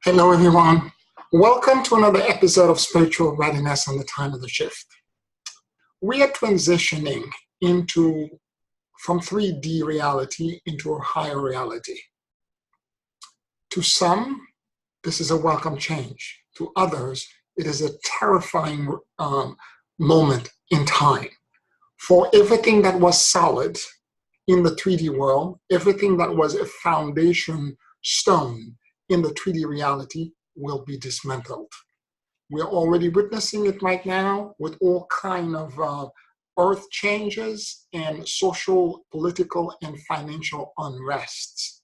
Hello, everyone. Welcome to another episode of Spiritual Readiness on the Time of the Shift. We are transitioning from 3D reality into a higher reality. To some, this is a welcome change. To others, it is a terrifying moment in time. For everything that was solid in the 3D world, everything that was a foundation stone in the 3D reality will be dismantled. We're already witnessing it right now with all kind of earth changes and social, political, and financial unrests.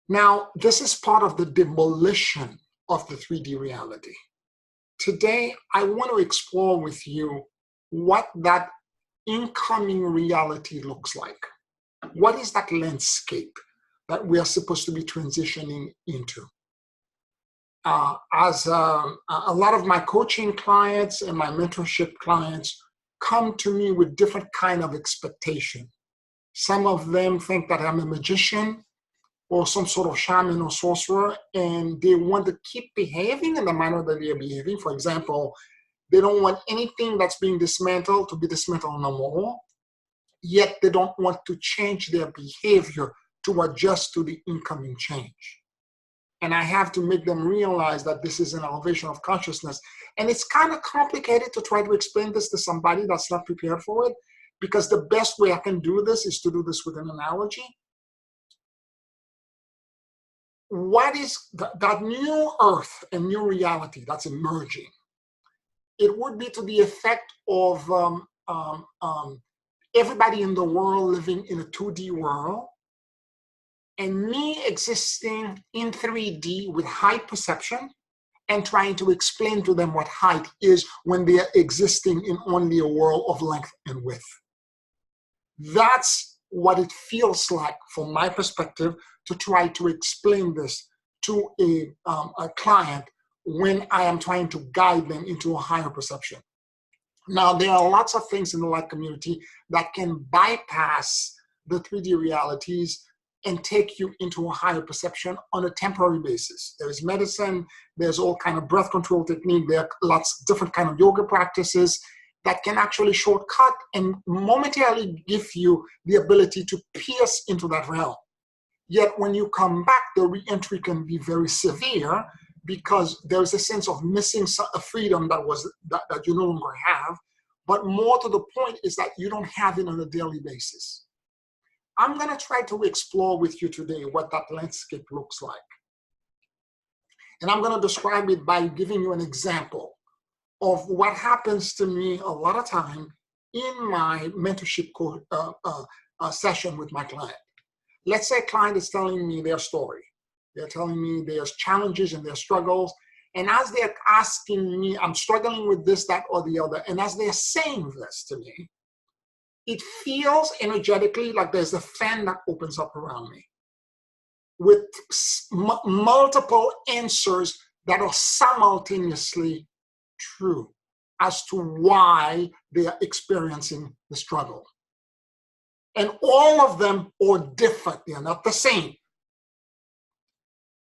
Now, this is part of the demolition of the 3D reality. Today, I want to explore with you what that incoming reality looks like. What is that landscape that we are supposed to be transitioning into? A lot of my coaching clients and my mentorship clients come to me with different kind of expectation. Some of them think that I'm a magician or some sort of shaman or sorcerer, and they want to keep behaving in the manner that they're behaving. For example, they don't want anything that's being dismantled to be dismantled no more, yet they don't want to change their behavior to adjust to the incoming change. And I have to make them realize that this is an elevation of consciousness. And it's kind of complicated to try to explain this to somebody that's not prepared for it, because the best way I can do this is to do this with an analogy. What is that new earth and new reality that's emerging? It would be to the effect of everybody in the world living in a 2D world, and me existing in 3D with height perception and trying to explain to them what height is when they are existing in only a world of length and width. That's what it feels like from my perspective to try to explain this to a client when I am trying to guide them into a higher perception. Now, there are lots of things in the light community that can bypass the 3D realities and take you into a higher perception on a temporary basis. There is medicine, there's all kind of breath control technique, there are lots of different kind of yoga practices that can actually shortcut and momentarily give you the ability to pierce into that realm. Yet when you come back, the re-entry can be very severe because there's a sense of missing a freedom that you no longer have, but more to the point is that you don't have it on a daily basis. I'm going to try to explore with you today what that landscape looks like. And I'm going to describe it by giving you an example of what happens to me a lot of time in my mentorship session with my client. Let's say a client is telling me their story. They're telling me there's challenges and their struggles. And as they're asking me, I'm struggling with this, that, or the other. And as they're saying this to me, it feels energetically like there's a fan that opens up around me with multiple answers that are simultaneously true as to why they are experiencing the struggle. And all of them are different. They are not the same.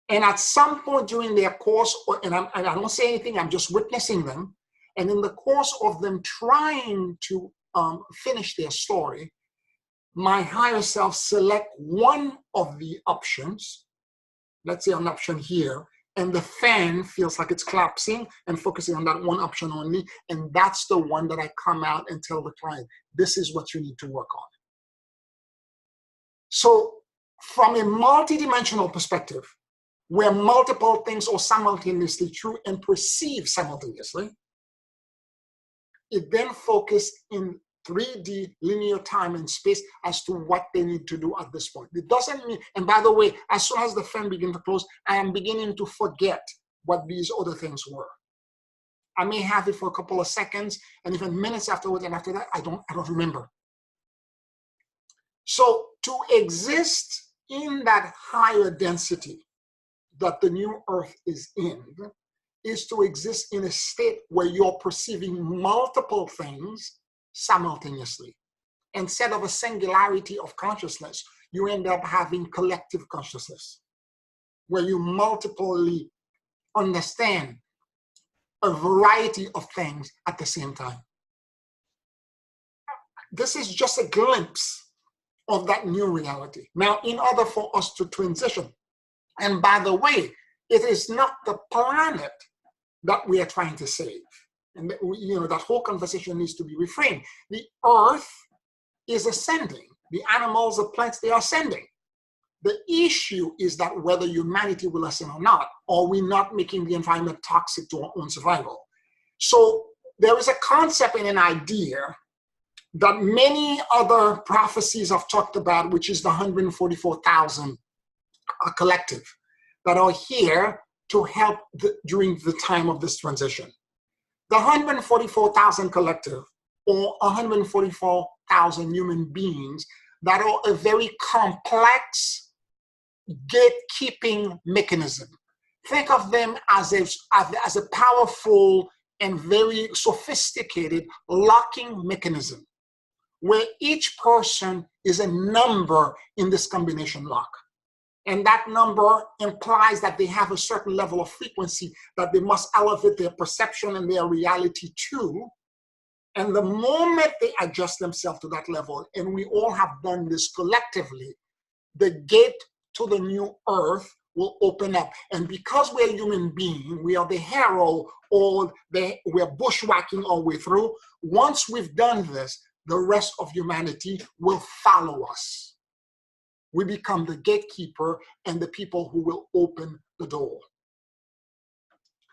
And at some point during their course, and I don't say anything, I'm just witnessing them. And in the course of them trying to finish their story, my higher self select one of the options, let's say an option here, and the fan feels like it's collapsing and focusing on that one option only, and that's the one that I come out and tell the client, this is what you need to work on. So from a multidimensional perspective, where multiple things are simultaneously true and perceived simultaneously, it then focuses in 3D linear time and space as to what they need to do at this point. It doesn't mean, and by the way, as soon as the fan begins to close, I am beginning to forget what these other things were. I may have it for a couple of seconds and even minutes afterwards, and after that, I don't remember. So to exist in that higher density that the new earth is in, is to exist in a state where you're perceiving multiple things simultaneously. Instead of a singularity of consciousness, you end up having collective consciousness. where you multiply understand a variety of things at the same time. This is just a glimpse of that new reality. Now, in order for us to transition, and by the way, it is not the planet that we are trying to save. And that whole conversation needs to be reframed. The earth is ascending. The animals, the plants, they are ascending. The issue is that whether humanity will ascend or not, or we're not making the environment toxic to our own survival. So there is a concept and an idea that many other prophecies have talked about, which is the 144,000 collective that are here to help during the time of this transition. The 144,000 collective, or 144,000 human beings that are a very complex gatekeeping mechanism. Think of them as a powerful and very sophisticated locking mechanism, where each person is a number in this combination lock. And that number implies that they have a certain level of frequency that they must elevate their perception and their reality to. And the moment they adjust themselves to that level, and we all have done this collectively, the gate to the new earth will open up. And because we're human beings, we are the hero, or we're bushwhacking our way through. Once we've done this, the rest of humanity will follow us. We become the gatekeeper and the people who will open the door.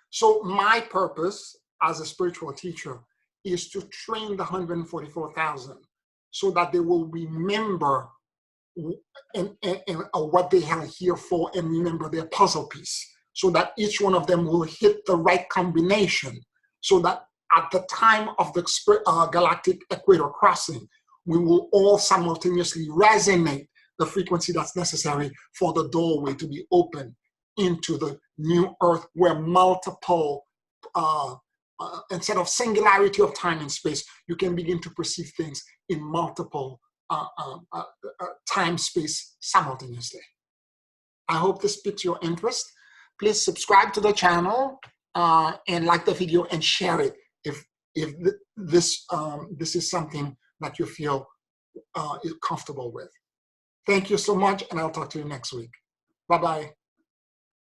So my purpose as a spiritual teacher is to train the 144,000 so that they will remember what they are here for, and remember their puzzle piece, so that each one of them will hit the right combination, so that at the time of the galactic equator crossing, we will all simultaneously resonate the frequency that's necessary for the doorway to be open into the new earth, where multiple, instead of singularity of time and space, you can begin to perceive things in multiple time, space simultaneously. I hope this piques your interest. Please subscribe to the channel and like the video and share it if this is something that you feel comfortable with. Thank you so much, and I'll talk to you next week. Bye-bye.